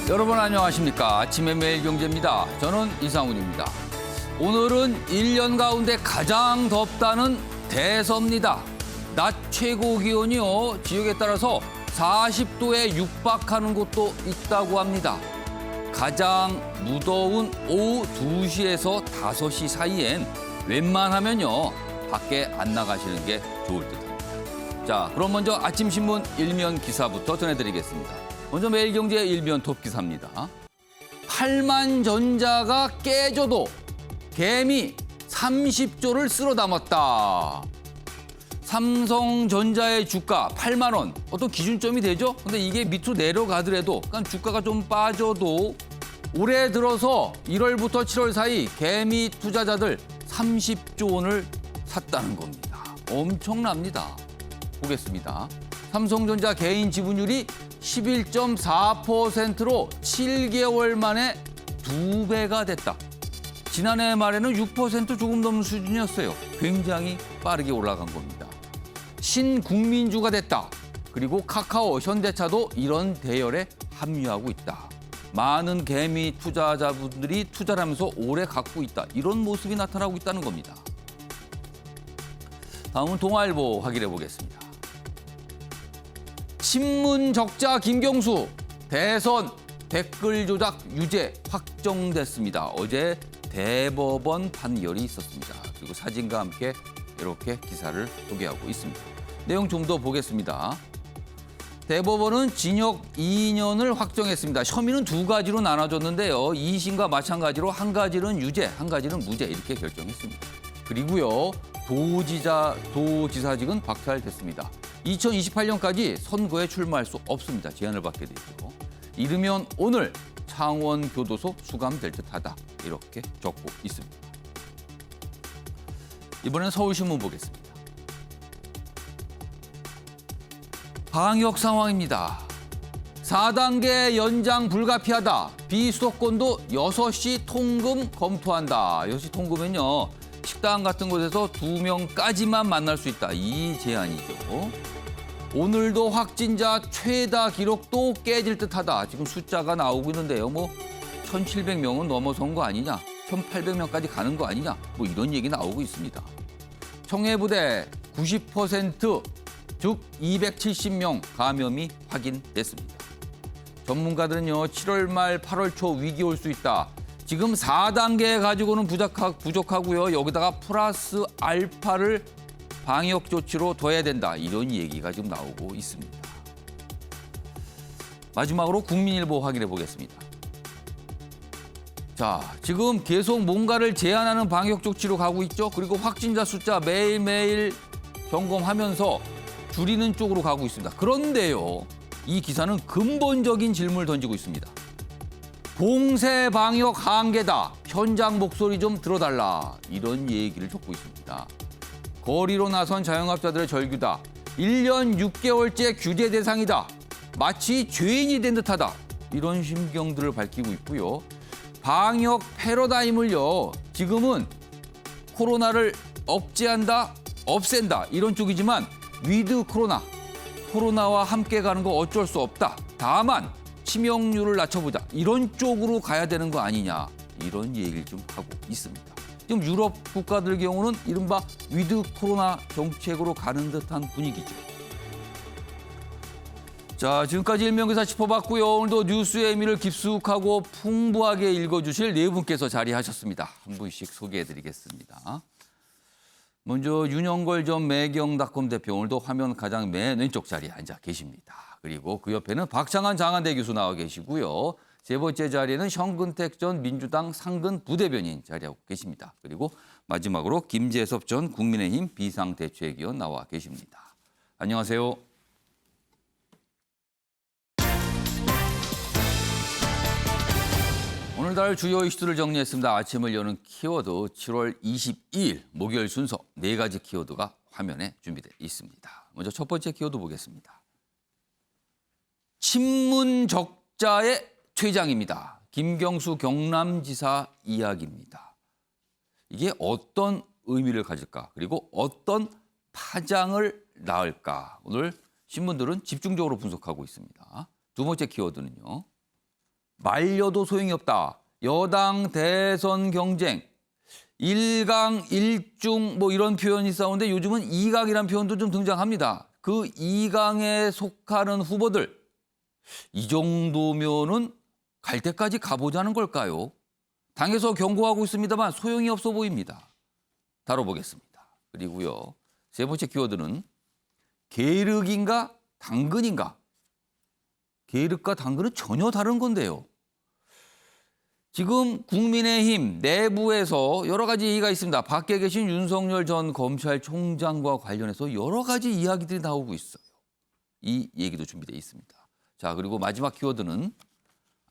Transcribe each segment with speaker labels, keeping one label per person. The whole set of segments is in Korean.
Speaker 1: 여러분 안녕하십니까. 아침의 매일경제입니다. 저는 이상훈입니다. 오늘은 1년 가운데 가장 덥다는 대서입니다. 낮 최고 기온이요. 지역에 따라서 40도에 육박하는 곳도 있다고 합니다. 가장 무더운 오후 2시에서 5시 사이엔 웬만하면요. 밖에 안 나가시는 게 좋을 듯합니다. 자, 그럼 먼저 아침 신문 일면 기사부터 전해드리겠습니다. 먼저 매일경제 일면 톱 기사입니다. 8만 전자가 깨져도 개미 30조를 쓸어 담았다. 삼성전자의 주가 8만 원, 어떤 기준점이 되죠? 근데 이게 밑으로 내려가더라도, 그러니까 주가가 좀 빠져도 올해 들어서 1월부터 7월 사이 개미 투자자들 30조 원을 샀다는 겁니다. 엄청납니다. 보겠습니다. 삼성전자 개인 지분율이 11.4%로 7개월 만에 2배가 됐다. 지난해 말에는 6% 조금 넘는 수준이었어요. 굉장히 빠르게 올라간 겁니다. 신국민주가 됐다. 그리고 카카오, 현대차도 이런 대열에 합류하고 있다. 많은 개미 투자자분들이 투자를 하면서 오래 갖고 있다. 이런 모습이 나타나고 있다는 겁니다. 다음은 동아일보 확인해 보겠습니다. 신문 적자 김경수, 대선 댓글 조작 유죄 확정됐습니다. 어제 대법원 판결이 있었습니다. 그리고 사진과 함께 이렇게 기사를 소개하고 있습니다. 내용 좀 더 보겠습니다. 대법원은 징역 2년을 확정했습니다. 혐의는 두 가지로 나눠졌는데요. 2심과 마찬가지로 한 가지는 유죄, 한 가지는 무죄 이렇게 결정했습니다. 그리고요. 도지사직은 박탈됐습니다. 2028년까지 선거에 출마할 수 없습니다. 제한을 받게 되죠. 이르면 오늘 창원교도소 수감될 듯하다. 이렇게 적고 있습니다. 이번엔 서울신문 보겠습니다. 방역 상황입니다. 4단계 연장 불가피하다. 비수도권도 6시 통금 검토한다. 6시 통금은요. 식당 같은 곳에서 2명까지만 만날 수 있다. 이 제한이죠. 오늘도 확진자 최다 기록도 깨질 듯하다. 지금 숫자가 나오고 있는데요. 1,700명은 넘어선 거 아니냐. 1,800명까지 가는 거 아니냐. 이런 얘기 나오고 있습니다. 청해부대 90%, 즉 270명 감염이 확인됐습니다. 전문가들은요. 7월 말 8월 초 위기 올 수 있다. 지금 4단계 가지고는 부족하고요. 여기다가 플러스 알파를 방역 조치로 둬야 된다. 이런 얘기가 지금 나오고 있습니다. 마지막으로 국민일보 확인해 보겠습니다. 자, 지금 계속 뭔가를 제한하는 방역 조치로 가고 있죠. 그리고 확진자 숫자 매일매일 점검하면서 줄이는 쪽으로 가고 있습니다. 그런데요, 이 기사는 근본적인 질문을 던지고 있습니다. 봉쇄 방역 한계다. 현장 목소리 좀 들어달라. 이런 얘기를 적고 있습니다. 거리로 나선 자영업자들의 절규다. 1년 6개월째 규제 대상이다. 마치 죄인이 된 듯하다. 이런 심경들을 밝히고 있고요. 방역 패러다임을요. 지금은 코로나를 억제한다, 없앤다. 이런 쪽이지만 위드 코로나, 코로나와 함께 가는 거 어쩔 수 없다. 다만 치명률을 낮춰보자. 이런 쪽으로 가야 되는 거 아니냐. 이런 얘기를 좀 하고 있습니다. 지금 유럽 국가들 경우는 이른바 위드 코로나 정책으로 가는 듯한 분위기죠. 자, 지금까지 일면기사 짚어봤고요. 오늘도 뉴스의 의미를 깊숙하고 풍부하게 읽어주실 네 분께서 자리하셨습니다. 한 분씩 소개해드리겠습니다. 먼저 윤영걸 전 매경닷컴 대표, 오늘도 화면 가장 맨 왼쪽 자리에 앉아 계십니다. 그리고 그 옆에는 박창한 장한대 교수 나와 계시고요. 세 번째 자리에는 현근택 전 민주당 상근 부대변인 자리하고 계십니다. 그리고 마지막으로 김재섭 전 국민의힘 비상대책위원 나와 계십니다. 안녕하세요. 오늘날 주요 이슈들을 정리했습니다. 아침을 여는 키워드 7월 22일 목요일 순서 4가지 키워드가 화면에 준비되어 있습니다. 먼저 첫 번째 키워드 보겠습니다. 친문 적자의 퇴장입니다. 김경수 경남지사 이야기입니다. 이게 어떤 의미를 가질까? 그리고 어떤 파장을 낳을까? 오늘 신문들은 집중적으로 분석하고 있습니다. 두 번째 키워드는요. 말려도 소용이 없다. 여당 대선 경쟁. 1강 1중 뭐 이런 표현이 싸우는데 요즘은 2강이라는 표현도 좀 등장합니다. 그 2강에 속하는 후보들. 이 정도면은 갈 때까지 가보자는 걸까요? 당에서 경고하고 있습니다만 소용이 없어 보입니다. 다뤄보겠습니다. 그리고요. 세 번째 키워드는 계륵인가 당근인가. 계륵과 당근은 전혀 다른 건데요. 지금 국민의힘 내부에서 여러 가지 얘기가 있습니다. 밖에 계신 윤석열 전 검찰총장과 관련해서 여러 가지 이야기들이 나오고 있어요. 이 얘기도 준비되어 있습니다. 자, 그리고 마지막 키워드는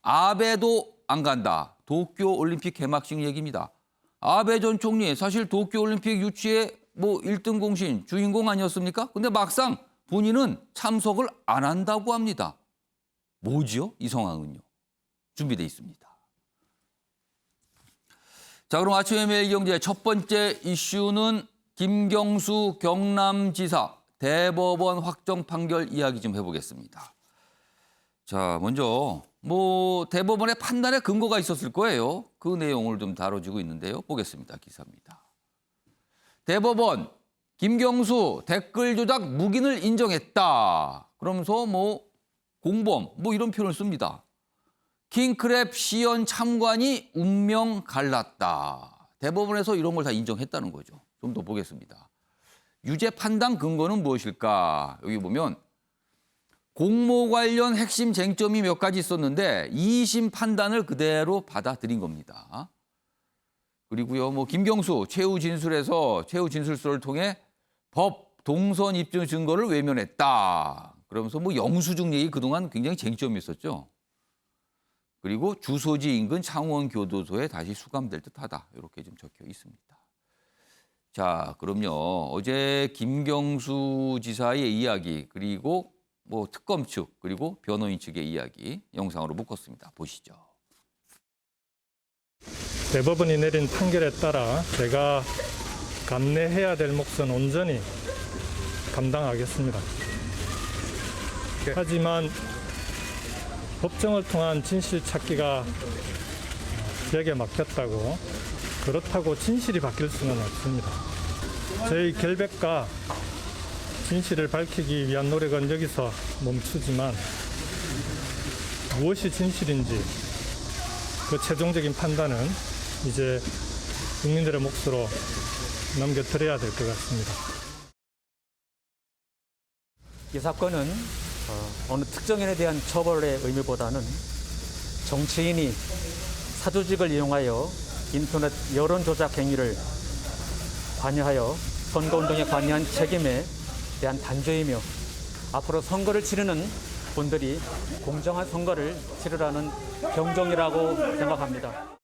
Speaker 1: 아베도 안 간다. 도쿄올림픽 개막식 얘기입니다. 아베 전 총리 사실 도쿄올림픽 유치의 뭐 1등 공신 주인공 아니었습니까? 근데 막상 본인은 참석을 안 한다고 합니다. 뭐지요? 이 상황은요. 준비되어 있습니다. 자, 그럼 아침에 매일경제 첫 번째 이슈는 김경수 경남지사 대법원 확정 판결 이야기 좀 해보겠습니다. 자, 먼저 뭐 대법원의 판단에 근거가 있었을 거예요. 그 내용을 좀 다뤄지고 있는데요. 보겠습니다. 기사입니다. 대법원 김경수 댓글 조작 묵인을 인정했다. 그러면서 뭐 공범 뭐 이런 표현을 씁니다. 킹크랩 시연 참관이 운명 갈랐다. 대법원에서 이런 걸 다 인정했다는 거죠. 좀 더 보겠습니다. 유죄 판단 근거는 무엇일까? 여기 보면 공모 관련 핵심 쟁점이 몇 가지 있었는데 2심 판단을 그대로 받아들인 겁니다. 그리고요, 뭐 김경수 최후 진술서를 통해 법 동선 입증 증거를 외면했다. 그러면서 뭐 영수증 얘기 그동안 굉장히 쟁점이 있었죠. 그리고 주소지 인근 창원교도소에 다시 수감될 듯하다. 이렇게 좀 적혀 있습니다. 자, 그럼요. 어제 김경수 지사의 이야기 그리고 뭐 특검 측 그리고 변호인 측의 이야기 영상으로 묶었습니다. 보시죠.
Speaker 2: 대법원이 내린 판결에 따라 제가 감내해야 될 몫은 온전히 감당하겠습니다. 하지만 법정을 통한 진실 찾기가 벽에 막혔다고 그렇다고 진실이 바뀔 수는 없습니다. 저희 결백과 진실을 밝히기 위한 노력은 여기서 멈추지만 무엇이 진실인지 그 최종적인 판단은 이제 국민들의 몫으로 넘겨드려야 될 것 같습니다.
Speaker 3: 이 사건은 어느 특정인에 대한 처벌의 의미보다는 정치인이 사조직을 이용하여 인터넷 여론 조작 행위를 관여하여 선거운동에 관여한 책임에 대한 단죄이며 앞으로 선거를 치르는 분들이 공정한 선거를 치르라는 경종이라고 생각합니다.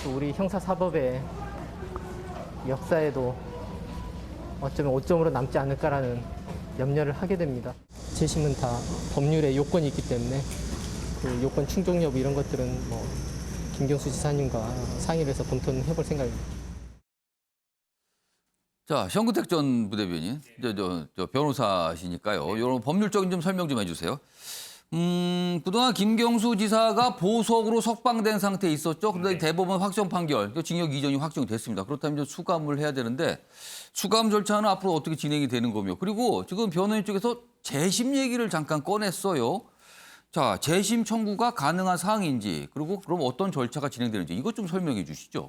Speaker 4: 우리 형사사법의 역사에도 어쩌면 오점으로 남지 않을까라는 염려를 하게 됩니다. 재심은 다 법률에 요건이 있기 때문에 그 요건 충족 여부 이런 것들은 뭐 김경수 지사님과 상의를 해서 검토는 해볼 생각입니다.
Speaker 1: 자, 현근택 전 부대변인, 저 변호사시니까요. 이런 법률적인 좀 설명 좀 해주세요. 그동안 김경수 지사가 보석으로 석방된 상태에 있었죠. 그런데 대법원 확정 판결, 징역 2전이 확정됐습니다. 그렇다면 이제 수감을 해야 되는데 수감 절차는 앞으로 어떻게 진행이 되는 거며. 그리고 지금 변호인 쪽에서 재심 얘기를 잠깐 꺼냈어요. 자, 재심 청구가 가능한 사항인지 그리고 그럼 어떤 절차가 진행되는지 이것 좀 설명해 주시죠.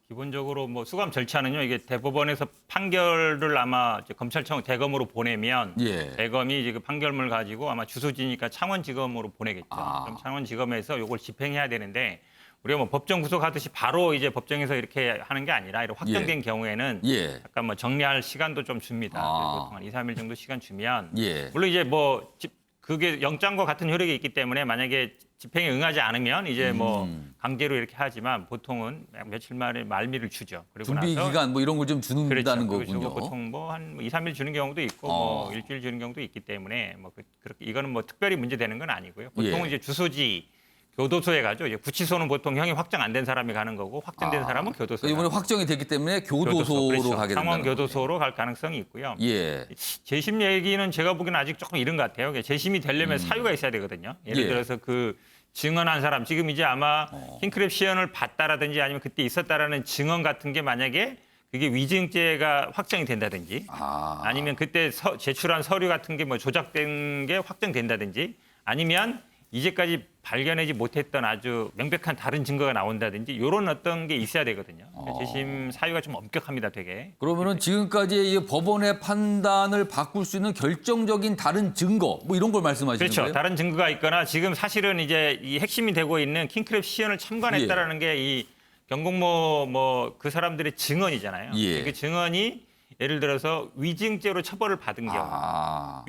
Speaker 5: 기본적으로 뭐 수감 절차는요. 이게 대법원에서 판결을 아마 이제 검찰청 대검으로 보내면 대검이 이제 그 판결문을 가지고 아마 주소지니까 창원지검으로 보내겠죠. 그럼 창원지검에서 이걸 집행해야 되는데 우리가 뭐 법정 구속하듯이 바로 이제 법정에서 이렇게 하는 게 아니라 이렇게 확정된 경우에는 약간 뭐 정리할 시간도 좀 줍니다. 보통 한 2, 3일 정도 시간 주면 물론 이제 뭐 그게 영장과 같은 효력이 있기 때문에 만약에 집행에 응하지 않으면 이제 뭐 강제로 이렇게 하지만 보통은 며칠 만에 말미를 주죠. 그리고
Speaker 1: 준비
Speaker 5: 나서
Speaker 1: 기간 뭐 이런 걸 좀 주는다는
Speaker 5: 그렇죠.
Speaker 1: 거군요.
Speaker 5: 보통 뭐 한 2, 3일 주는 경우도 있고 뭐 일주일 주는 경우도 있기 때문에 뭐 그렇게 이거는 뭐 특별히 문제되는 건 아니고요. 보통은 이제 주소지 교도소에 가죠. 이제 구치소는 보통 형이 확정 안 된 사람이 가는 거고 확정된 사람은 교도소에
Speaker 1: 이번에
Speaker 5: 가는
Speaker 1: 확정이 됐기 때문에 교도소로
Speaker 5: 그렇죠.
Speaker 1: 가게 된다는
Speaker 5: 상원 교도소로 갈 가능성이 있고요.
Speaker 1: 예.
Speaker 5: 재심 얘기는 제가 보기에는 아직 조금 이른 것 같아요. 재심이 되려면 사유가 있어야 되거든요. 예를
Speaker 1: 예.
Speaker 5: 들어서 그 증언한 사람 지금 이제 아마 킹크랩 시연을 봤다라든지 아니면 그때 있었다라는 증언 같은 게 만약에 그게 위증죄가 확정이 된다든지 아니면 그때 제출한 서류 같은 게 뭐 조작된 게 확정된다든지 아니면 이제까지 발견하지 못했던 아주 명백한 다른 증거가 나온다든지 이런 어떤 게 있어야 되거든요. 재심 사유가 좀 엄격합니다, 되게.
Speaker 1: 그러면은 지금까지 이 법원의 판단을 바꿀 수 있는 결정적인 다른 증거 뭐 이런 걸 말씀하시는
Speaker 5: 그렇죠.
Speaker 1: 거예요?
Speaker 5: 다른 증거가 있거나 지금 사실은 이제 이 핵심이 되고 있는 킹크랩 시연을 참관했다라는 게 이 경공모 뭐 그 사람들의 증언이잖아요.
Speaker 1: 예.
Speaker 5: 그 증언이 예를 들어서 위증죄로 처벌을 받은 경우,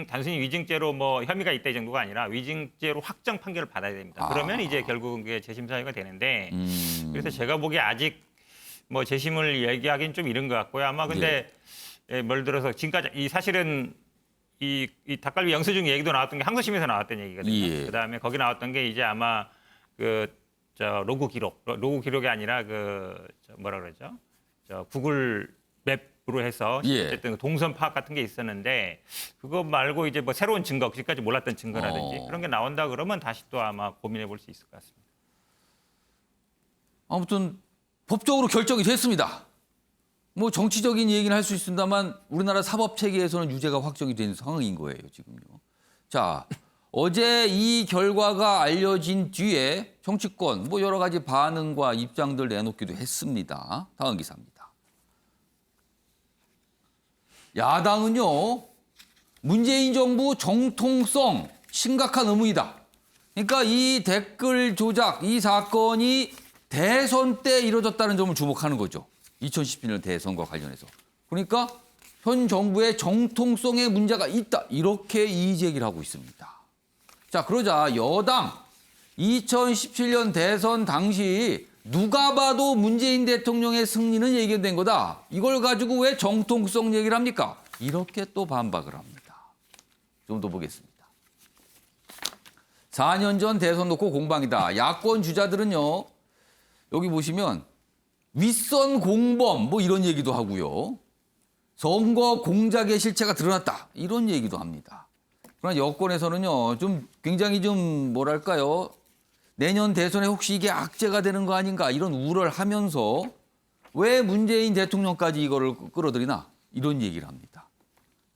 Speaker 5: 단순히 위증죄로 뭐 혐의가 있다 이 정도가 아니라 위증죄로 확정 판결을 받아야 됩니다. 그러면 이제 결국은 그게 재심 사유가 되는데 그래서 제가 보기에 아직 뭐 재심을 얘기하기는 좀 이른 것 같고요. 아마 근데 뭘 들어서 지금까지 이 사실은 이 닭갈비 영수증 얘기도 나왔던 게 항소심에서 나왔던 얘기거든요.
Speaker 1: 예.
Speaker 5: 그다음에 거기 나왔던 게 이제 아마 로그 기록이 아니라 뭐라 그러죠? 구글 맵으로 해서 어쨌든 동선 파악 같은 게 있었는데 그거 말고 이제 뭐 새로운 증거, 지금까지 몰랐던 증거라든지 그런 게 나온다 그러면 다시 또 아마 고민해 볼 수 있을 것 같습니다.
Speaker 1: 아무튼 법적으로 결정이 됐습니다. 뭐 정치적인 얘기는 할 수 있습니다만 우리나라 사법 체계에서는 유죄가 확정이 된 상황인 거예요, 지금요. 자, 어제 이 결과가 알려진 뒤에 정치권 뭐 여러 가지 반응과 입장들 내놓기도 했습니다. 다음 기사입니다. 야당은요, 문재인 정부 정통성 심각한 의문이다. 그러니까 이 댓글 조작, 이 사건이 대선 때 이뤄졌다는 점을 주목하는 거죠. 2017년 대선과 관련해서. 그러니까 현 정부의 정통성에 문제가 있다. 이렇게 이의 제기를 하고 있습니다. 자, 그러자 여당 2017년 대선 당시 누가 봐도 문재인 대통령의 승리는 예견된 거다. 이걸 가지고 왜 정통성 얘기를 합니까? 이렇게 또 반박을 합니다. 좀 더 보겠습니다. 4년 전 대선 놓고 공방이다. 야권 주자들은요. 여기 보시면 윗선 공범 뭐 이런 얘기도 하고요. 선거 공작의 실체가 드러났다. 이런 얘기도 합니다. 그러나 여권에서는요. 좀 굉장히 좀 뭐랄까요. 내년 대선에 혹시 이게 악재가 되는 거 아닌가 이런 우려를 하면서 왜 문재인 대통령까지 이거를 끌어들이나 이런 얘기를 합니다.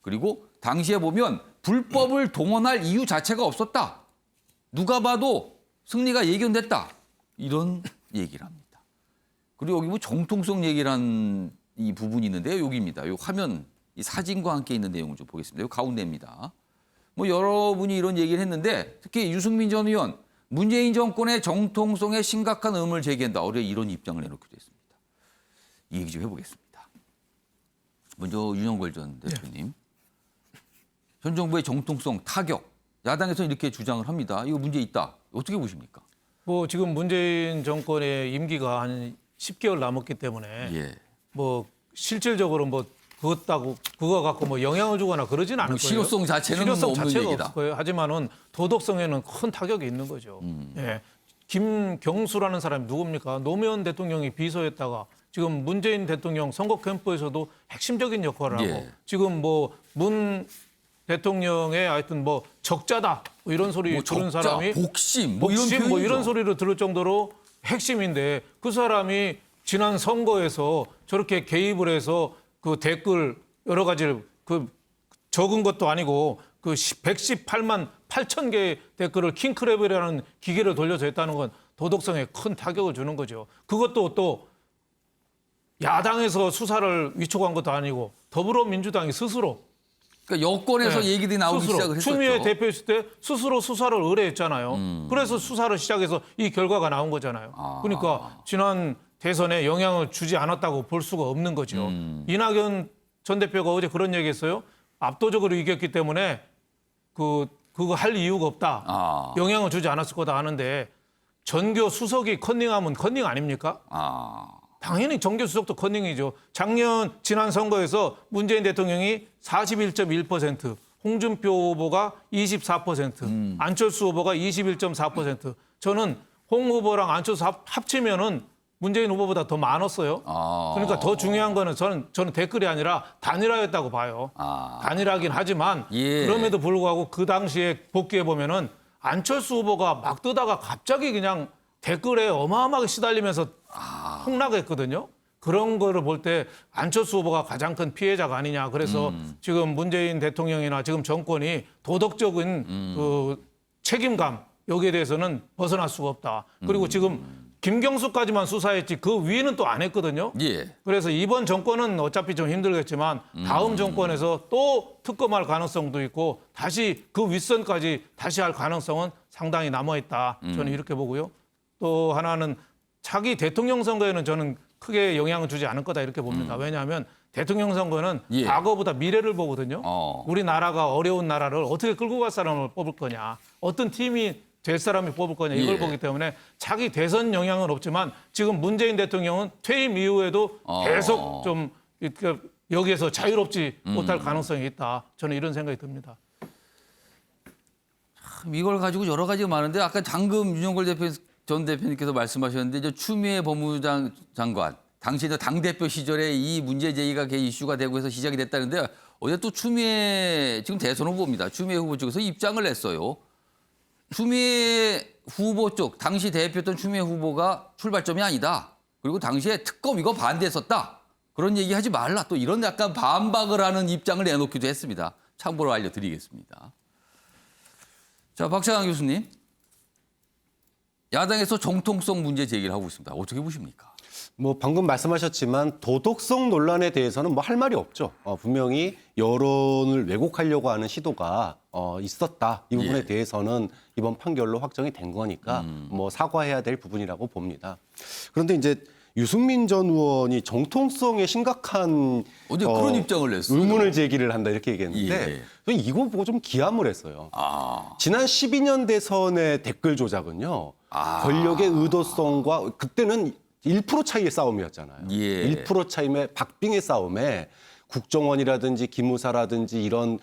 Speaker 1: 그리고 당시에 보면 불법을 동원할 이유 자체가 없었다. 누가 봐도 승리가 예견됐다. 이런 얘기를 합니다. 그리고 여기 뭐 정통성 얘기를 한 이 부분이 있는데요. 여기입니다. 이 화면 이 사진과 함께 있는 내용을 좀 보겠습니다. 이 가운데입니다. 뭐 여러분이 이런 얘기를 했는데 특히 유승민 전 의원 문재인 정권의 정통성에 심각한 의문을 제기한다. 어제 이런 입장을 내놓기도 했습니다. 이 얘기 좀 해보겠습니다. 먼저 윤영걸 전 대표님. 현 정부의 정통성 타격. 야당에서는 이렇게 주장을 합니다. 이거 문제 있다. 어떻게 보십니까?
Speaker 6: 뭐 지금 문재인 정권의 임기가 한 10개월 남았기 때문에 뭐 실질적으로 뭐 그거 갖고 뭐 영향을 주거나 그러진 않을 거예요.
Speaker 1: 실효성 자체는
Speaker 6: 실효성
Speaker 1: 없는
Speaker 6: 자체가
Speaker 1: 얘기다.
Speaker 6: 없을 거예요. 하지만은 도덕성에는 큰 타격이 있는 거죠. 예. 김경수라는 사람이 누굽니까? 노무현 대통령이 비서였다가 지금 문재인 대통령 선거 캠프에서도 핵심적인 역할을 하고 지금 뭐 문 대통령의 하여튼 뭐 적자다 뭐 이런 소리
Speaker 1: 뭐
Speaker 6: 들은
Speaker 1: 적자,
Speaker 6: 사람이
Speaker 1: 복심
Speaker 6: 뭐 이런 소리를 들을 정도로 핵심인데 그 사람이 지난 선거에서 저렇게 개입을 해서 그 댓글 여러 가지를 그 적은 것도 아니고 그 118만 8천 개의 댓글을 킹크랩이라는 기계를 돌려서 했다는 건 도덕성에 큰 타격을 주는 거죠. 그것도 또 야당에서 수사를 위촉한 것도 아니고 더불어민주당이 스스로
Speaker 1: 그러니까 여권에서 얘기들이 나오기 시작을 했었죠.
Speaker 6: 추미애 대표였을 때 스스로 수사를 의뢰했잖아요. 그래서 수사를 시작해서 이 결과가 나온 거잖아요. 그러니까 지난 대선에 영향을 주지 않았다고 볼 수가 없는 거죠. 이낙연 전 대표가 어제 그런 얘기했어요. 압도적으로 이겼기 때문에 그거 할 이유가 없다. 영향을 주지 않았을 거다 하는데 전교 수석이 컨닝하면 컨닝 아닙니까? 당연히 전교 수석도 컨닝이죠. 지난 선거에서 문재인 대통령이 41.1%, 홍준표 후보가 24%, 안철수 후보가 21.4%. 저는 홍 후보랑 안철수 합치면은 문재인 후보보다 더 많았어요. 그러니까 더 중요한 거는 저는 댓글이 아니라 단일화였다고 봐요. 단일화긴 하지만
Speaker 1: 예.
Speaker 6: 그럼에도 불구하고 그 당시에 복귀해 보면은 안철수 후보가 막 뜨다가 갑자기 그냥 댓글에 어마어마하게 시달리면서 폭락했거든요. 그런 거를 볼 때 안철수 후보가 가장 큰 피해자가 아니냐. 그래서 지금 문재인 대통령이나 지금 정권이 도덕적인 그 책임감 여기에 대해서는 벗어날 수가 없다. 그리고 지금 김경수까지만 수사했지 그 위는 또 안 했거든요.
Speaker 1: 예.
Speaker 6: 그래서 이번 정권은 어차피 좀 힘들겠지만 다음 정권에서 또 특검할 가능성도 있고 다시 그 윗선까지 다시 할 가능성은 상당히 남아있다. 저는 이렇게 보고요. 또 하나는 차기 대통령 선거에는 저는 크게 영향을 주지 않을 거다 이렇게 봅니다. 왜냐하면 대통령 선거는
Speaker 1: 예.
Speaker 6: 과거보다 미래를 보거든요. 우리나라가 어려운 나라를 어떻게 끌고 갈 사람을 뽑을 거냐. 어떤 팀이 될 사람이 뽑을 거냐 이걸
Speaker 1: 예.
Speaker 6: 보기 때문에 차기 대선 영향은 없지만 지금 문재인 대통령은 퇴임 이후에도 계속 좀 이렇게 여기에서 자유롭지 못할 가능성이 있다. 저는 이런 생각이 듭니다.
Speaker 1: 이걸 가지고 여러 가지가 많은데 아까 방금 윤영걸 전 대표님께서 말씀하셨는데 이제 추미애 법무부 장관 당시 당대표 시절에 이 문제 제기가 이슈가 되고 해서 시작이 됐다는데 어제 또 추미애 지금 대선 후보입니다. 추미애 후보 쪽에서 입장을 냈어요. 추미애 후보 쪽 당시 대표였던 추미애 후보가 출발점이 아니다. 그리고 당시에 특검 이거 반대했었다. 그런 얘기하지 말라. 또 이런 약간 반박을 하는 입장을 내놓기도 했습니다. 참고로 알려드리겠습니다. 자, 박찬환 교수님. 야당에서 정통성 문제 제기를 하고 있습니다. 어떻게 보십니까?
Speaker 7: 뭐 방금 말씀하셨지만 도덕성 논란에 대해서는 뭐 할 말이 없죠. 분명히 여론을 왜곡하려고 하는 시도가 있었다. 이 부분에
Speaker 1: 예.
Speaker 7: 대해서는 이번 판결로 확정이 된 거니까 뭐 사과해야 될 부분이라고 봅니다. 그런데 이제 유승민 전 의원이 정통성에 심각한
Speaker 1: 어제 그런 입장을 냈어요.
Speaker 7: 의문을 제기를 한다 이렇게 얘기했는데
Speaker 1: 예.
Speaker 7: 저는 이거 보고 좀 기함을 했어요. 지난 12년 대선의 댓글 조작은요. 권력의 의도성과 그때는 1% 차이의 싸움이었잖아요.
Speaker 1: 예.
Speaker 7: 1% 차이의 박빙의 싸움에 국정원이라든지 기무사라든지 이런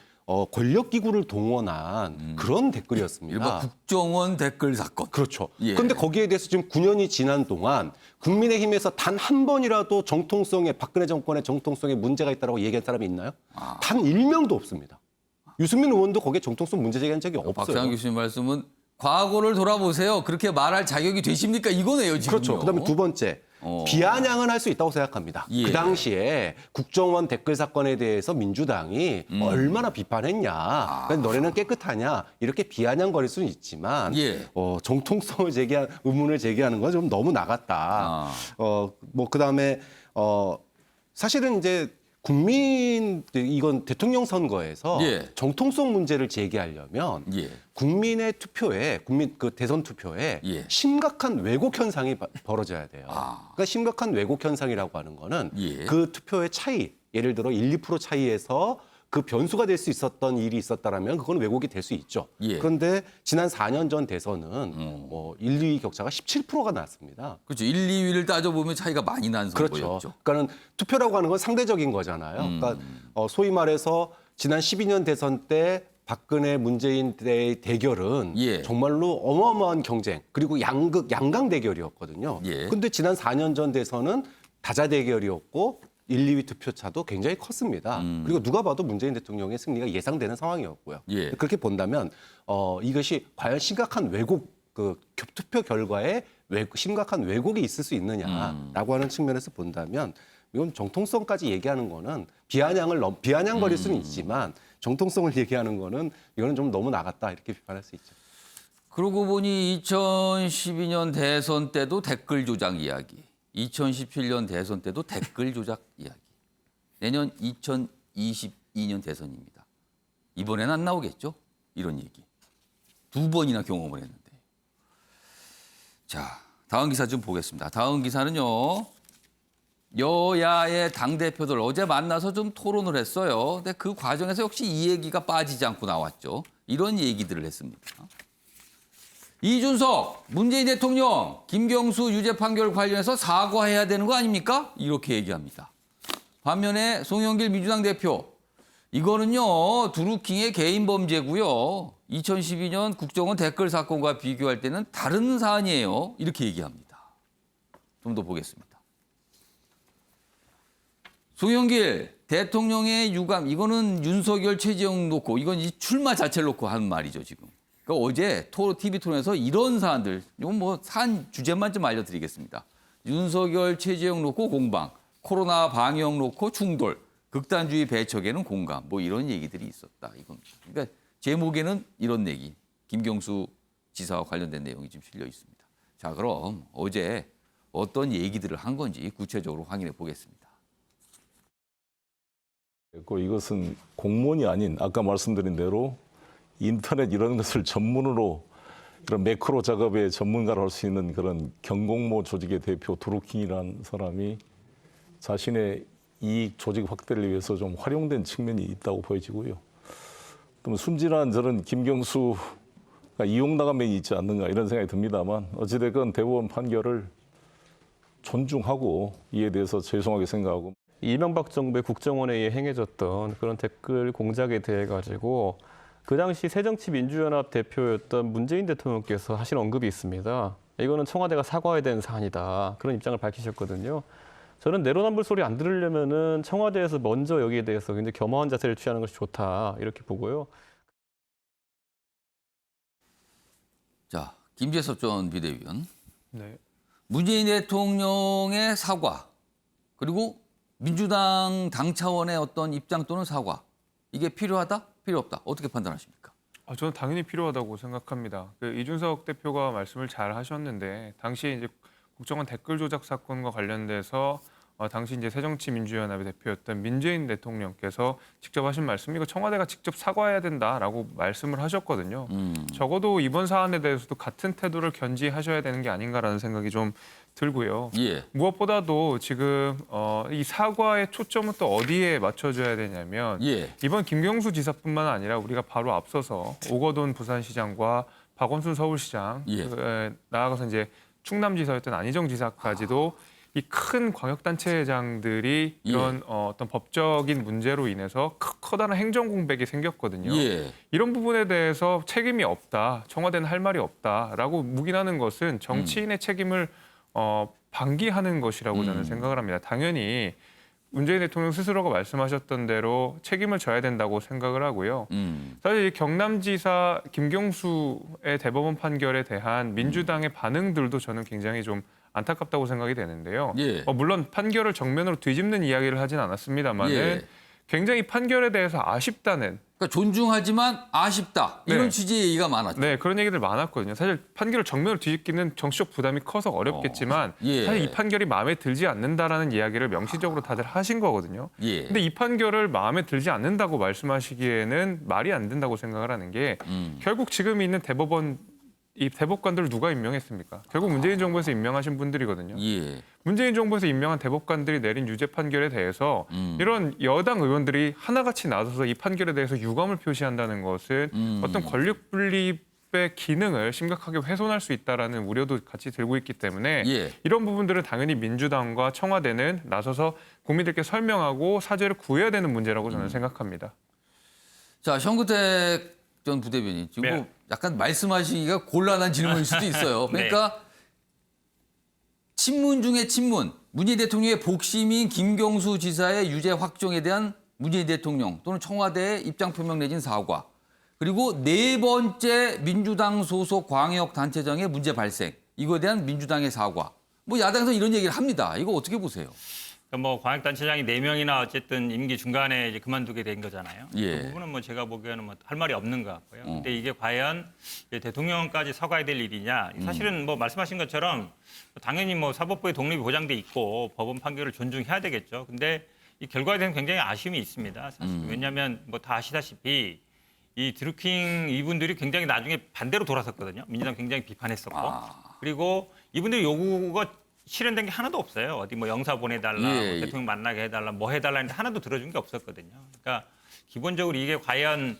Speaker 7: 권력기구를 동원한 그런 댓글이었습니다.
Speaker 1: 일반 국정원 댓글 사건.
Speaker 7: 그렇죠.
Speaker 1: 예.
Speaker 7: 그런데 거기에 대해서 지금 9년이 지난 동안 국민의힘에서 단 한 번이라도 정통성에 박근혜 정권의 정통성에 문제가 있다고 얘기한 사람이 있나요? 단 1명도 없습니다. 유승민 의원도 거기에 정통성 문제 제기한 적이 없어요.
Speaker 1: 박찬환 교수님 말씀은 과거를 돌아보세요. 그렇게 말할 자격이 되십니까? 이거네요, 지금.
Speaker 7: 그렇죠. 그다음에 두 번째. 비아냥은 할 수 있다고 생각합니다.
Speaker 1: 예.
Speaker 7: 그 당시에 국정원 댓글 사건에 대해서 민주당이 얼마나 비판했냐. 그러니까 너네는 깨끗하냐. 이렇게 비아냥거릴 수는 있지만
Speaker 1: 예.
Speaker 7: 정통성을 의문을 제기하는 건 좀 너무 나갔다. 뭐 그다음에 사실은 이제 이건 대통령 선거에서
Speaker 1: 예.
Speaker 7: 정통성 문제를 제기하려면
Speaker 1: 예.
Speaker 7: 국민의 투표에 대선 투표에
Speaker 1: 예.
Speaker 7: 심각한 왜곡 현상이 벌어져야 돼요. 그러니까 심각한 왜곡 현상이라고 하는 거는
Speaker 1: 예.
Speaker 7: 그 투표의 차이, 예를 들어 1~2% 차이에서 그 변수가 될 수 있었던 일이 있었다라면 그건 왜곡이 될 수 있죠.
Speaker 1: 예.
Speaker 7: 그런데 지난 4년 전 대선은 1, 2위 격차가 17%가 났습니다.
Speaker 1: 그렇죠. 1, 2위를 따져보면 차이가 많이 난
Speaker 7: 그렇죠.
Speaker 1: 선거였죠.
Speaker 7: 그러니까는 투표라고 하는 건 상대적인 거잖아요. 그러니까 소위 말해서 지난 12년 대선 때 박근혜 문재인의 대결은
Speaker 1: 예.
Speaker 7: 정말로 어마어마한 경쟁 그리고 양강 대결이었거든요. 그런데
Speaker 1: 예.
Speaker 7: 지난 4년 전 대선은 다자 대결이었고 1, 2위 투표 차도 굉장히 컸습니다. 그리고 누가 봐도 문재인 대통령의 승리가 예상되는 상황이었고요.
Speaker 1: 예.
Speaker 7: 그렇게 본다면 이것이 과연 심각한 왜곡 투표 결과에 심각한 왜곡이 있을 수 있느냐라고 하는 측면에서 본다면 이건 정통성까지 얘기하는 거는 비아냥거릴 수는 있지만 정통성을 얘기하는 거는 이거는 좀 너무 나갔다 이렇게 비판할 수 있죠.
Speaker 1: 그러고 보니 2012년 대선 때도 댓글 조작 이야기, 2017년 대선 때도 댓글 조작 이야기, 내년 2022년 대선입니다. 이번에는 안 나오겠죠? 이런 얘기. 2번이나 경험을 했는데. 자, 다음 기사 좀 보겠습니다. 다음 기사는요. 여야의 당대표들 어제 만나서 좀 토론을 했어요. 근데 그 과정에서 역시 이 얘기가 빠지지 않고 나왔죠. 이런 얘기들을 했습니다. 이준석, 문재인 대통령, 김경수 유죄 판결 관련해서 사과해야 되는 거 아닙니까? 이렇게 얘기합니다. 반면에 송영길 민주당 대표, 이거는요, 드루킹의 개인 범죄고요. 2012년 국정원 댓글 사건과 비교할 때는 다른 사안이에요. 이렇게 얘기합니다. 좀 더 보겠습니다. 송영길 대통령의 유감, 이거는 윤석열, 최재형 놓고, 이건 이 출마 자체를 놓고 하는 말이죠, 지금. 그러니까 어제 TV 토론에서 이런 사안들, 이건 뭐 사안 주제만 좀 알려드리겠습니다. 윤석열, 최재형 놓고 공방, 코로나 방역 놓고 충돌, 극단주의 배척에는 공감, 뭐 이런 얘기들이 있었다. 이건 그러니까 제목에는 이런 얘기, 김경수 지사와 관련된 내용이 좀 실려 있습니다. 자, 그럼 어제 어떤 얘기들을 한 건지 구체적으로 확인해 보겠습니다.
Speaker 8: 이것은 공무원이 아닌 아까 말씀드린 대로 인터넷 이런 것을 전문으로 그런 매크로 작업의 전문가를 할 수 있는 그런 경공모 조직의 대표 드루킹이라는 사람이 자신의 이익 조직 확대를 위해서 좀 활용된 측면이 있다고 보여지고요. 또 순진한 저런 김경수가 이용당한 면이 있지 않는가 이런 생각이 듭니다만 어찌됐건 대법원 판결을 존중하고 이에 대해서 죄송하게 생각하고
Speaker 9: 이명박 정부의 국정원에 의해 행해졌던 그런 댓글 공작에 대해 가지고 그 당시 새정치민주연합 대표였던 문재인 대통령께서 하신 언급이 있습니다. 이거는 청와대가 사과해야 되는 사안이다. 그런 입장을 밝히셨거든요. 저는 내로남불 소리 안 들으려면은 청와대에서 먼저 여기에 대해서 굉장히 겸허한 자세를 취하는 것이 좋다. 이렇게 보고요.
Speaker 1: 자, 김재섭 전 비대위원.
Speaker 6: 네.
Speaker 1: 문재인 대통령의 사과, 그리고 민주당 당 차원의 어떤 입장 또는 사과, 이게 필요하다? 필요 없다? 어떻게 판단하십니까?
Speaker 10: 저는 당연히 필요하다고 생각합니다. 이준석 대표가 말씀을 잘 하셨는데 당시에 이제 국정원 댓글 조작 사건과 관련돼서 당시 이제 새정치민주연합의 대표였던 문재인 대통령께서 직접 하신 말씀, 이거 청와대가 직접 사과해야 된다라고 말씀을 하셨거든요. 적어도 이번 사안에 대해서도 같은 태도를 견지하셔야 되는 게 아닌가라는 생각이 좀 들고요.
Speaker 1: 예.
Speaker 10: 무엇보다도 지금 이 사과의 초점은 또 어디에 맞춰줘야 되냐면
Speaker 1: 예.
Speaker 10: 이번 김경수 지사뿐만 아니라 우리가 바로 앞서서 오거돈 부산시장과 박원순 서울시장,
Speaker 1: 예.
Speaker 10: 나아가서 이제 충남지사였던 안희정 지사까지도 이 큰 광역단체장들이 이런 어떤 법적인 문제로 인해서 커다란 행정공백이 생겼거든요.
Speaker 1: 예.
Speaker 10: 이런 부분에 대해서 책임이 없다, 청와대는 할 말이 없다라고 묵인하는 것은 정치인의 책임을 방기하는 것이라고 저는 생각을 합니다. 당연히 문재인 대통령 스스로가 말씀하셨던 대로 책임을 져야 된다고 생각을 하고요. 사실 경남지사 김경수의 대법원 판결에 대한 민주당의 반응들도 저는 굉장히 좀 안타깝다고 생각이 되는데요.
Speaker 1: 예.
Speaker 10: 물론 판결을 정면으로 뒤집는 이야기를 하진 않았습니다만은
Speaker 1: 예.
Speaker 10: 굉장히 판결에 대해서 아쉽다는,
Speaker 1: 그러니까 존중하지만 아쉽다, 이런
Speaker 10: 네.
Speaker 1: 취지의 얘기가 많았죠.
Speaker 10: 네, 그런 얘기들 많았거든요. 사실 판결을 정면으로 뒤집기는 정치적 부담이 커서 어렵겠지만
Speaker 1: 예.
Speaker 10: 사실 이 판결이 마음에 들지 않는다라는 이야기를 명시적으로 다들 하신 거거든요.
Speaker 1: 예.
Speaker 10: 근데 이 판결을 마음에 들지 않는다고 말씀하시기에는 말이 안 된다고 생각을 하는 게 결국 지금 있는 이 대법관들을 누가 임명했습니까? 결국 문재인 정부에서 임명하신 분들이거든요.
Speaker 1: 예.
Speaker 10: 문재인 정부에서 임명한 대법관들이 내린 유죄 판결에 대해서 이런 여당 의원들이 하나같이 나서서 이 판결에 대해서 유감을 표시한다는 것은 어떤 권력 분립의 기능을 심각하게 훼손할 수 있다라는 우려도 같이 들고 있기 때문에
Speaker 1: 예.
Speaker 10: 이런 부분들은 당연히 민주당과 청와대는 나서서 국민들께 설명하고 사죄를 구해야 되는 문제라고 저는 생각합니다.
Speaker 1: 자, 현근택 전 부대변인, 지금
Speaker 5: 네.
Speaker 1: 약간 말씀하시기가 곤란한 질문일 수도 있어요. 그러니까 친문 중에 친문, 문재인 대통령의 복심인 김경수 지사의 유죄 확정에 대한 문재인 대통령 또는 청와대의 입장 표명 내진 사과, 그리고 네 번째 민주당 소속 광역단체장의 문제 발생, 이거에 대한 민주당의 사과. 뭐 야당에서 이런 얘기를 합니다. 이거 어떻게 보세요?
Speaker 5: 뭐 광역단체장이 4명이나 어쨌든 임기 중간에 이제 그만두게 된 거잖아요.
Speaker 1: 예.
Speaker 5: 그 부분은 뭐 제가 보기에는 뭐 할 말이 없는 것 같고요. 근데 이게 과연 대통령까지 사과해야 될 일이냐? 사실은 뭐 말씀하신 것처럼 당연히 뭐 사법부의 독립이 보장돼 있고 법원 판결을 존중해야 되겠죠. 근데 이 결과에 대한 굉장히 아쉬움이 있습니다. 사실 왜냐하면 뭐 다 아시다시피 이 드루킹 이분들이 굉장히 나중에 반대로 돌아섰거든요. 민주당 굉장히 비판했었고 그리고 이분들 요구가 실현된 게 하나도 없어요. 어디 뭐 영사 보내달라,
Speaker 1: 예.
Speaker 5: 대통령 만나게 해달라, 뭐 해달라 했는데 하나도 들어준 게 없었거든요. 그러니까 기본적으로 이게 과연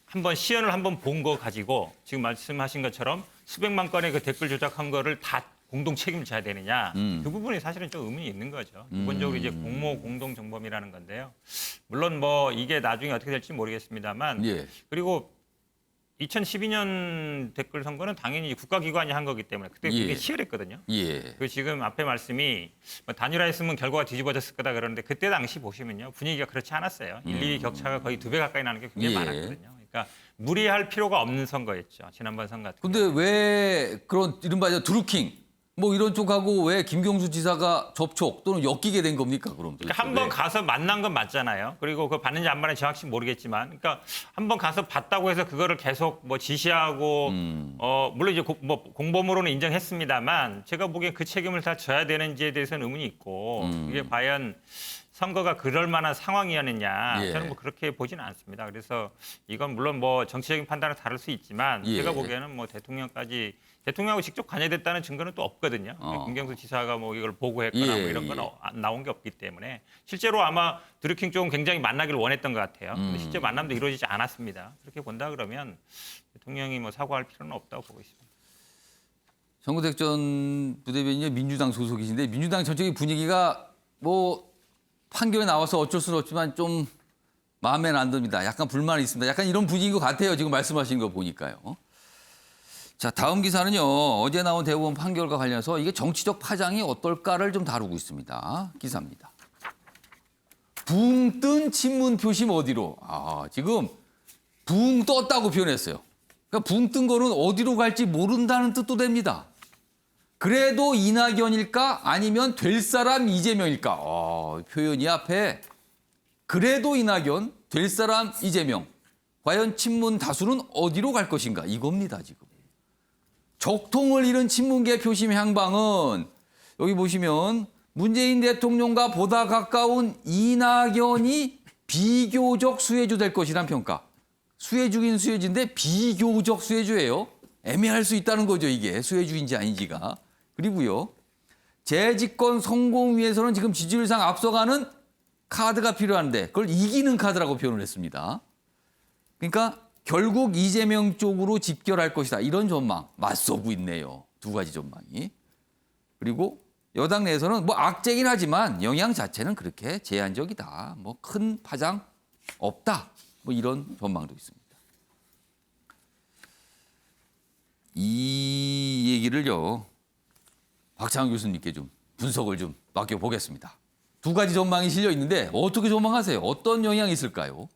Speaker 5: 한번 시연을 한번 본 거 가지고 지금 말씀하신 것처럼 수백만 건의 그 댓글 조작한 거를 다 공동 책임을 져야 되느냐. 그 부분이 사실은 좀 의문이 있는 거죠. 기본적으로 이제 공모 공동 정범이라는 건데요. 물론 뭐 이게 나중에 어떻게 될지 모르겠습니다만
Speaker 1: 예.
Speaker 5: 그리고 2012년 댓글 선거는 당연히 국가기관이 한 거기 때문에 그때
Speaker 1: 예.
Speaker 5: 그게 치열했거든요.
Speaker 1: 예.
Speaker 5: 그 지금 앞에 말씀이 뭐 단일화했으면 결과가 뒤집어졌을 거다 그러는데 그때 당시 보시면요 분위기가 그렇지 않았어요. 1, 2위 격차가 거의 2배 가까이 나는 게 굉장히
Speaker 1: 예.
Speaker 5: 많았거든요. 그러니까 무리할 필요가 없는 선거였죠. 지난번 선거 같은
Speaker 1: 근데
Speaker 5: 경우는.
Speaker 1: 왜 그런 이른바 드루킹 뭐 이런 쪽하고 왜 김경수 지사가 접촉 또는 엮이게 된 겁니까? 그럼
Speaker 5: 그러니까 한 번 가서 만난 건 맞잖아요. 그리고 그걸 받는지 안 받는지 정확히 모르겠지만, 그러니까 한 번 가서 봤다고 해서 그거를 계속 뭐 지시하고, 물론 이제 뭐 공범으로는 인정했습니다만, 제가 보기엔 그 책임을 다 져야 되는지에 대해서는 의문이 있고, 이게 과연 선거가 그럴 만한 상황이었느냐,
Speaker 1: 예.
Speaker 5: 저는 뭐 그렇게 보지는 않습니다. 그래서 이건 물론 뭐 정치적인 판단은 다를 수 있지만,
Speaker 1: 예.
Speaker 5: 제가 보기에는 뭐 대통령하고 직접 관여됐다는 증거는 또 없거든요. 김경수 지사가 뭐 이걸 보고했거나
Speaker 1: 예,
Speaker 5: 뭐 이런 건
Speaker 1: 예.
Speaker 5: 나온 게 없기 때문에 실제로 아마 드루킹 쪽은 굉장히 만나기를 원했던 것 같아요. 근데 실제 만남도 이루어지지 않았습니다. 그렇게 본다 그러면 대통령이 뭐 사과할 필요는 없다고 보고 있습니다.
Speaker 1: 정구택 전 부대변인이 민주당 소속이신데 민주당 전체의 분위기가 뭐 판결에 나와서 어쩔 수는 없지만 좀 마음에는 안 듭니다. 약간 불만이 있습니다. 약간 이런 분위기인 것 같아요. 지금 말씀하시는 거 보니까요. 자, 다음 기사는요. 어제 나온 대법원 판결과 관련해서 이게 정치적 파장이 어떨까를 좀 다루고 있습니다. 기사입니다. 붕 뜬 친문 표심 어디로? 지금 붕 떴다고 표현했어요. 그러니까 붕 뜬 거는 어디로 갈지 모른다는 뜻도 됩니다. 그래도 이낙연일까 아니면 될 사람 이재명일까? 표현이 앞에 그래도 이낙연, 될 사람 이재명. 과연 친문 다수는 어디로 갈 것인가? 이겁니다, 지금. 적통을 잃은 친문계 표심 향방은 여기 보시면 문재인 대통령과 보다 가까운 이낙연이 비교적 수혜주 될 것이란 평가. 수혜주긴 수혜주인데 비교적 수혜주예요. 애매할 수 있다는 거죠, 이게. 수혜주인지 아닌지가. 그리고요. 재집권 성공 위해서는 지금 지지율상 앞서가는 카드가 필요한데 그걸 이기는 카드라고 표현을 했습니다. 그러니까 결국 이재명 쪽으로 집결할 것이다. 이런 전망 맞서고 있네요. 두 가지 전망이. 그리고 여당 내에서는 뭐 악재긴 하지만 영향 자체는 그렇게 제한적이다. 뭐 큰 파장 없다. 뭐 이런 전망도 있습니다. 이 얘기를요. 박창원 교수님께 좀 분석을 좀 맡겨보겠습니다. 두 가지 전망이 실려 있는데 어떻게 전망하세요? 어떤 영향이 있을까요?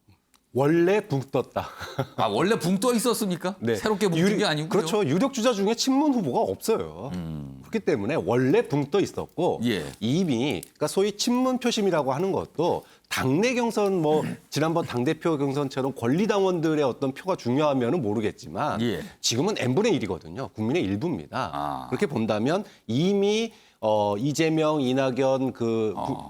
Speaker 7: 원래 붕 떴다.
Speaker 1: 원래 붕 떠 있었습니까?
Speaker 7: 네.
Speaker 1: 새롭게 붕 뜬 게 아니고요?
Speaker 7: 그렇죠. 유력 주자 중에 친문 후보가 없어요. 그렇기 때문에 원래 붕 떠 있었고
Speaker 1: 예.
Speaker 7: 이미 그러니까 소위 친문 표심이라고 하는 것도 당내 경선 뭐 지난번 당대표 경선처럼 권리당원들의 어떤 표가 중요하면은 모르겠지만
Speaker 1: 예.
Speaker 7: 지금은 n분의 1이거든요. 국민의 일부입니다. 그렇게 본다면 이미 이재명, 이낙연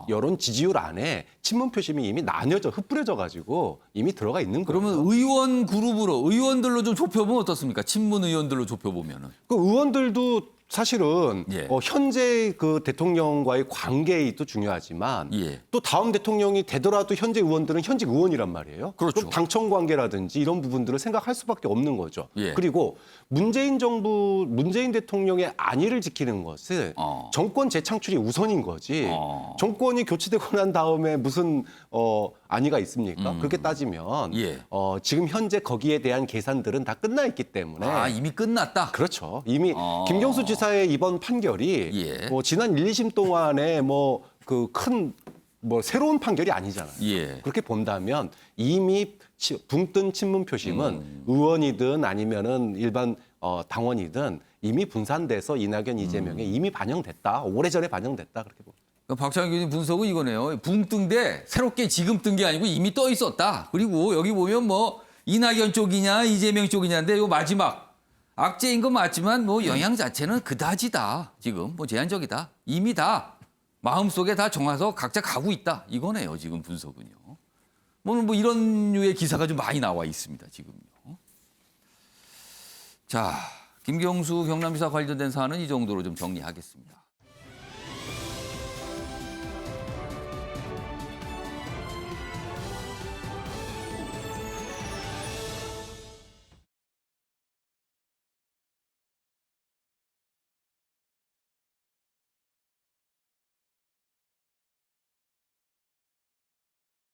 Speaker 7: 여론 지지율 안에 친문 표심이 이미 나뉘어져 흩뿌려져 가지고 이미 들어가 있는 거예요.
Speaker 1: 그러면 의원 그룹으로 의원들로 좀 좁혀보면 어떻습니까? 친문 의원들로 좁혀보면은.
Speaker 7: 그 의원들도 사실은
Speaker 1: 예.
Speaker 7: 현재 그 대통령과의 관계도 중요하지만
Speaker 1: 예.
Speaker 7: 또 다음 대통령이 되더라도 현재 의원들은 현직 의원이란 말이에요.
Speaker 1: 그렇죠.
Speaker 7: 그럼 당청 관계라든지 이런 부분들을 생각할 수밖에 없는 거죠.
Speaker 1: 예.
Speaker 7: 그리고 문재인 대통령의 안위를 지키는 것은 정권 재창출이 우선인 거지. 정권이 교체되고 난 다음에 무슨 안위가 있습니까? 그렇게 따지면
Speaker 1: 예.
Speaker 7: 지금 현재 거기에 대한 계산들은 다 끝나 있기 때문에
Speaker 1: 이미 끝났다.
Speaker 7: 그렇죠. 이미 김경수 지사의 이번 판결이
Speaker 1: 예.
Speaker 7: 지난 1, 2심 동안에 새로운 판결이 아니잖아요.
Speaker 1: 예.
Speaker 7: 그렇게 본다면 이미 붕 뜬 친문 표심은 의원이든 아니면은 일반 당원이든 이미 분산돼서 이낙연, 이재명에 이미 반영됐다. 오래전에 반영됐다. 그렇게 봅니다.
Speaker 1: 그러니까 박찬원 교수님 분석은 이거네요. 붕 뜬데 새롭게 지금 뜬 게 아니고 이미 떠 있었다. 그리고 여기 보면 뭐 이낙연 쪽이냐 이재명 쪽이냐인데 요 마지막 악재인 건 맞지만 뭐 영향 자체는 그다지다. 지금 뭐 제한적이다. 이미 다 마음속에 다 정해서 각자 가고 있다. 이거네요. 지금 분석은요. 뭐 이런 류의 기사가 좀 많이 나와 있습니다. 지금요. 자, 김경수 경남지사 관련된 사안은 이 정도로 좀 정리하겠습니다.